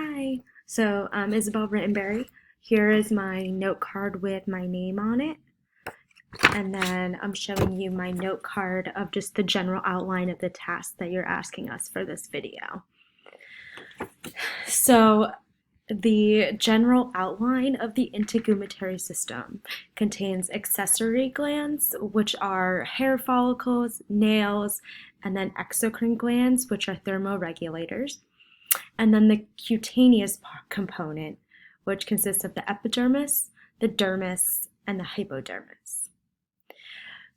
Hi, so Isabel Rittenberry. Here is my note card with my name on it. And then I'm showing you my note card of just the general outline of the task that you're asking us for this video. So the general outline of the integumentary system contains accessory glands, which are hair follicles, nails, and then exocrine glands, which are thermoregulators. And then the cutaneous component, which consists of the epidermis, the dermis, and the hypodermis.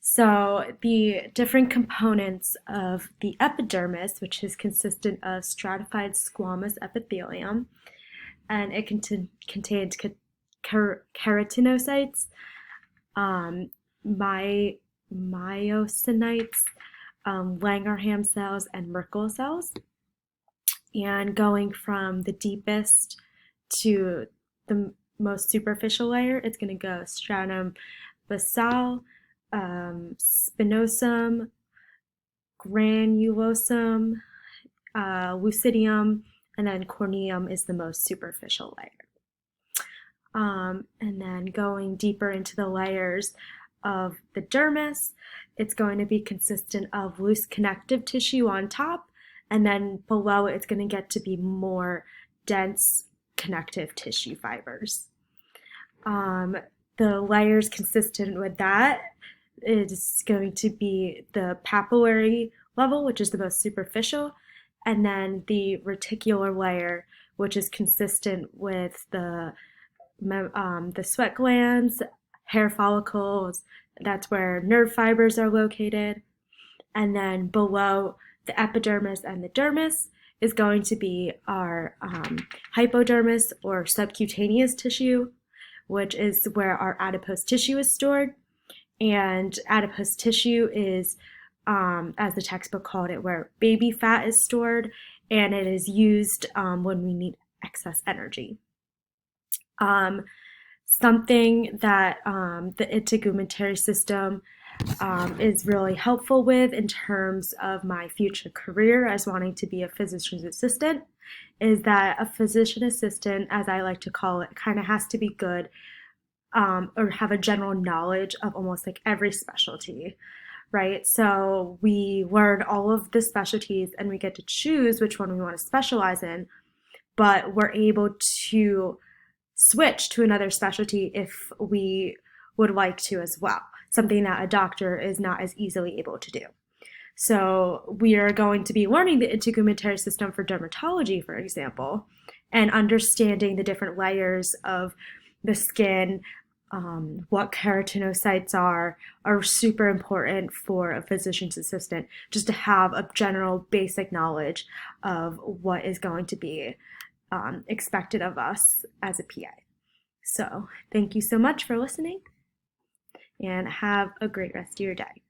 So the different components of the epidermis, which is consistent of stratified squamous epithelium, and it contains keratinocytes, myosinites, Langerhans cells, and Merkel cells. And going from the deepest to the most superficial layer, it's going to go stratum basal, spinosum, granulosum, lucidium, and then corneum is the most superficial layer. And then going deeper into the layers of the dermis, it's going to be consistent of loose connective tissue on top, and then below it's going to get to be more dense connective tissue fibers. The layers consistent with that is going to be the papillary level, which is the most superficial, and then the reticular layer, which is consistent with the sweat glands, hair follicles. That's where nerve fibers are located. And then below the epidermis and the dermis is going to be our hypodermis or subcutaneous tissue, which is where our adipose tissue is stored. And adipose tissue is, as the textbook called it, where baby fat is stored, and it is used when we need excess energy. Something that the integumentary system is really helpful with in terms of my future career as wanting to be a physician's assistant is that a physician assistant, as I like to call it, kind of has to be good or have a general knowledge of almost like every specialty, right? So we learn all of the specialties and we get to choose which one we want to specialize in, but we're able to switch to another specialty if we would like to as well, something that a doctor is not as easily able to do. So we are going to be learning the integumentary system for dermatology, for example, and understanding the different layers of the skin, what keratinocytes are super important for a physician's assistant, just to have a general basic knowledge of what is going to be expected of us as a PA. So thank you so much for listening and have a great rest of your day.